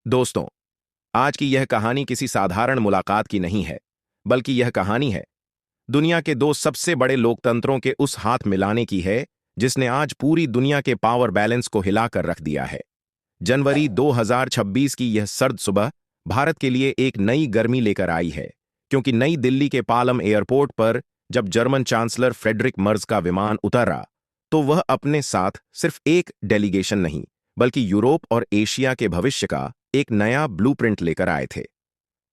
दोस्तों, आज की यह कहानी किसी साधारण मुलाकात की नहीं है, बल्कि यह कहानी है दुनिया के दो सबसे बड़े लोकतंत्रों के उस हाथ मिलाने की है जिसने आज पूरी दुनिया के पावर बैलेंस को हिलाकर रख दिया है। जनवरी 2026 की यह सर्द सुबह भारत के लिए एक नई गर्मी लेकर आई है, क्योंकि नई दिल्ली के पालम एयरपोर्ट पर जब जर्मन चांसलर फ्रेडरिक मर्ज का विमान उतरा, तो वह अपने साथ सिर्फ एक डेलीगेशन नहीं, बल्कि यूरोप और एशिया के भविष्य का एक नया ब्लूप्रिंट लेकर आए थे।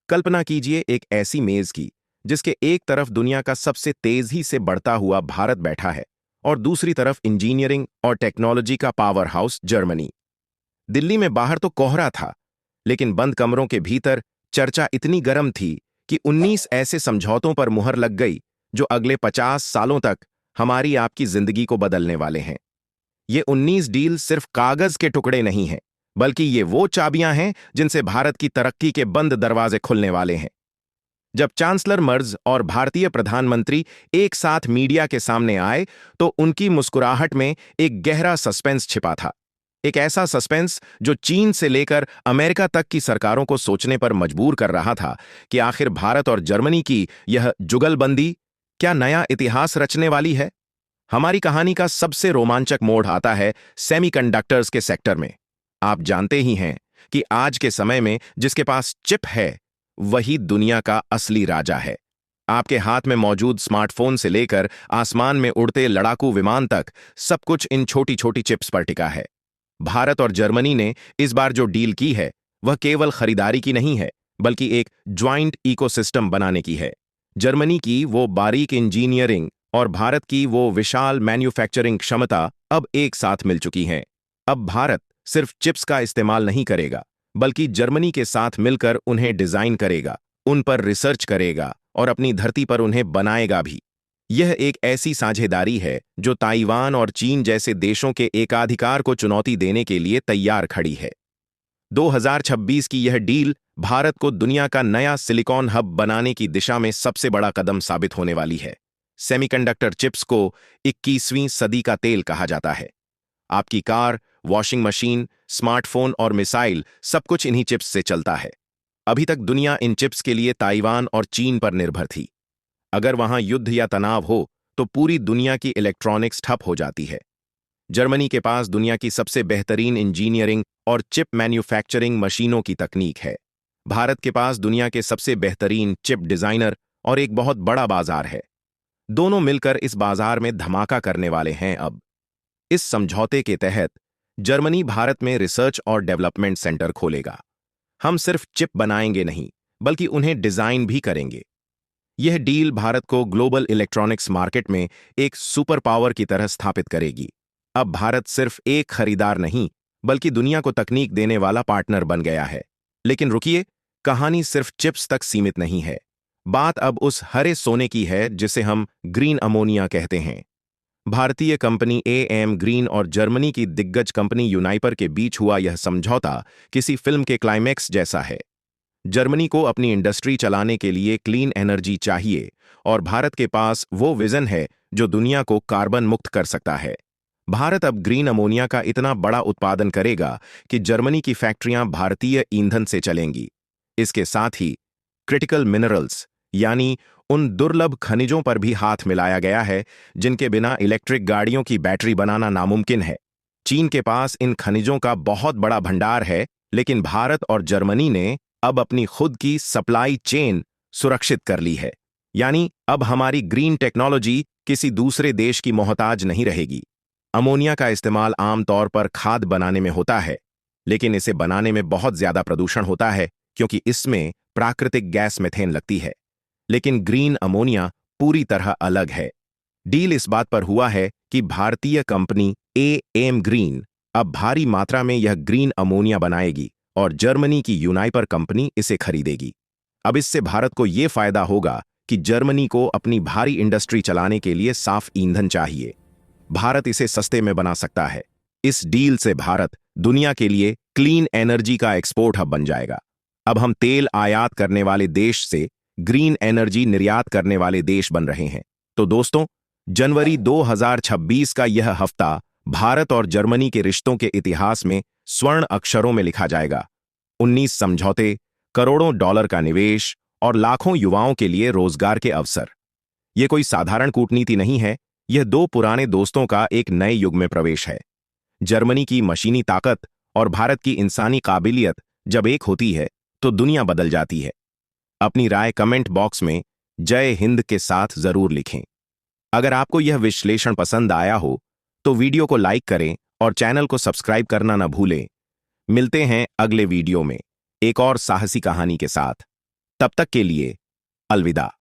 कल्पना कीजिए एक ऐसी मेज की जिसके एक तरफ दुनिया का सबसे तेजी से बढ़ता हुआ भारत बैठा है और दूसरी तरफ इंजीनियरिंग और टेक्नोलॉजी का पावर हाउस जर्मनी। दिल्ली में बाहर तो कोहरा था, लेकिन बंद कमरों के भीतर चर्चा इतनी गर्म थी कि 19 ऐसे समझौतों पर मुहर लग गई जो अगले 50 सालों तक हमारी आपकी जिंदगी को बदलने वाले हैं। ये 19 डील सिर्फ कागज के टुकड़े नहीं हैं, बल्कि ये वो चाबियां हैं जिनसे भारत की तरक्की के बंद दरवाजे खुलने वाले हैं। जब चांसलर मर्ज और भारतीय प्रधानमंत्री एक साथ मीडिया के सामने आए, तो उनकी मुस्कुराहट में एक गहरा सस्पेंस छिपा था। एक ऐसा सस्पेंस जो चीन से लेकर अमेरिका तक की सरकारों को सोचने पर मजबूर कर रहा था कि आखिर भारत और जर्मनी की यह जुगलबंदी क्या नया इतिहास रचने वाली है। हमारी कहानी का सबसे रोमांचक मोड़ आता है सेमीकंडक्टर्स के सेक्टर में। आप जानते ही हैं कि आज के समय में जिसके पास चिप है, वही दुनिया का असली राजा है। आपके हाथ में मौजूद स्मार्टफोन से लेकर आसमान में उड़ते लड़ाकू विमान तक सब कुछ इन छोटी छोटी चिप्स पर टिका है। भारत और जर्मनी ने इस बार जो डील की है, वह केवल खरीदारी की नहीं है, बल्कि एक ज्वाइंट इकोसिस्टम बनाने की है। जर्मनी की वो बारीक इंजीनियरिंग और भारत की वो विशाल मैन्युफैक्चरिंग क्षमता अब एक साथ मिल चुकी हैं। अब भारत सिर्फ चिप्स का इस्तेमाल नहीं करेगा, बल्कि जर्मनी के साथ मिलकर उन्हें डिजाइन करेगा, उन पर रिसर्च करेगा और अपनी धरती पर उन्हें बनाएगा भी। यह एक ऐसी साझेदारी है जो ताइवान और चीन जैसे देशों के एकाधिकार को चुनौती देने के लिए तैयार खड़ी है। 2026 की यह डील भारत को दुनिया का नया सिलिकॉन हब बनाने की दिशा में सबसे बड़ा कदम साबित होने वाली है। सेमीकंडक्टर चिप्स को 21वीं सदी का तेल कहा जाता है। आपकी कार, वॉशिंग मशीन, स्मार्टफोन और मिसाइल सब कुछ इन्हीं चिप्स से चलता है। अभी तक दुनिया इन चिप्स के लिए ताइवान और चीन पर निर्भर थी। अगर वहां युद्ध या तनाव हो, तो पूरी दुनिया की इलेक्ट्रॉनिक्स ठप हो जाती है। जर्मनी के पास दुनिया की सबसे बेहतरीन इंजीनियरिंग और चिप मैन्युफैक्चरिंग मशीनों की तकनीक है। भारत के पास दुनिया के सबसे बेहतरीन चिप डिजाइनर और एक बहुत बड़ा बाजार है। दोनों मिलकर इस बाजार में धमाका करने वाले हैं। अब इस समझौते के तहत जर्मनी भारत में रिसर्च और डेवलपमेंट सेंटर खोलेगा। हम सिर्फ चिप बनाएंगे नहीं, बल्कि उन्हें डिजाइन भी करेंगे। यह डील भारत को ग्लोबल इलेक्ट्रॉनिक्स मार्केट में एक सुपर पावर की तरह स्थापित करेगी। अब भारत सिर्फ एक खरीदार नहीं, बल्कि दुनिया को तकनीक देने वाला पार्टनर बन गया है। लेकिन रुकिए, कहानी सिर्फ चिप्स तक सीमित नहीं है। बात अब उस हरे सोने की है जिसे हम ग्रीन अमोनिया कहते हैं। भारतीय कंपनी एएम ग्रीन और जर्मनी की दिग्गज कंपनी यूनाइपर के बीच हुआ यह समझौता किसी फिल्म के क्लाइमैक्स जैसा है। जर्मनी को अपनी इंडस्ट्री चलाने के लिए क्लीन एनर्जी चाहिए और भारत के पास वो विजन है जो दुनिया को कार्बन मुक्त कर सकता है। भारत अब ग्रीन अमोनिया का इतना बड़ा उत्पादन करेगा कि जर्मनी की फैक्ट्रियां भारतीय ईंधन से चलेंगी। इसके साथ ही क्रिटिकल मिनरल्स यानी उन दुर्लभ खनिजों पर भी हाथ मिलाया गया है जिनके बिना इलेक्ट्रिक गाड़ियों की बैटरी बनाना नामुमकिन है। चीन के पास इन खनिजों का बहुत बड़ा भंडार है, लेकिन भारत और जर्मनी ने अब अपनी खुद की सप्लाई चेन सुरक्षित कर ली है। यानी अब हमारी ग्रीन टेक्नोलॉजी किसी दूसरे देश की मोहताज नहीं रहेगी। अमोनिया का इस्तेमाल आमतौर पर खाद बनाने में होता है, लेकिन इसे बनाने में बहुत ज्यादा प्रदूषण होता है क्योंकि इसमें प्राकृतिक गैस मीथेन लगती है। लेकिन ग्रीन अमोनिया पूरी तरह अलग है। डील इस बात पर हुआ है कि भारतीय कंपनी एएम ग्रीन अब भारी मात्रा में यह ग्रीन अमोनिया बनाएगी और जर्मनी की यूनाइपर कंपनी इसे खरीदेगी। अब इससे भारत को यह फायदा होगा कि जर्मनी को अपनी भारी इंडस्ट्री चलाने के लिए साफ ईंधन चाहिए। भारत इसे सस्ते में बना सकता है। इस डील से भारत दुनिया के लिए क्लीन एनर्जी का एक्सपोर्ट हब बन जाएगा। अब हम तेल आयात करने वाले देश से ग्रीन एनर्जी निर्यात करने वाले देश बन रहे हैं। तो दोस्तों, जनवरी 2026 का यह हफ्ता भारत और जर्मनी के रिश्तों के इतिहास में स्वर्ण अक्षरों में लिखा जाएगा। 19 समझौते, करोड़ों डॉलर का निवेश और लाखों युवाओं के लिए रोजगार के अवसर। यह कोई साधारण कूटनीति नहीं है, यह दो पुराने दोस्तों का एक नए युग में प्रवेश है। जर्मनी की मशीनी ताकत और भारत की इंसानी काबिलियत जब एक होती है तो दुनिया बदल जाती है। अपनी राय कमेंट बॉक्स में जय हिंद के साथ जरूर लिखें। अगर आपको यह विश्लेषण पसंद आया हो तो वीडियो को लाइक करें और चैनल को सब्सक्राइब करना न भूलें। मिलते हैं अगले वीडियो में एक और साहसी कहानी के साथ। तब तक के लिए अलविदा।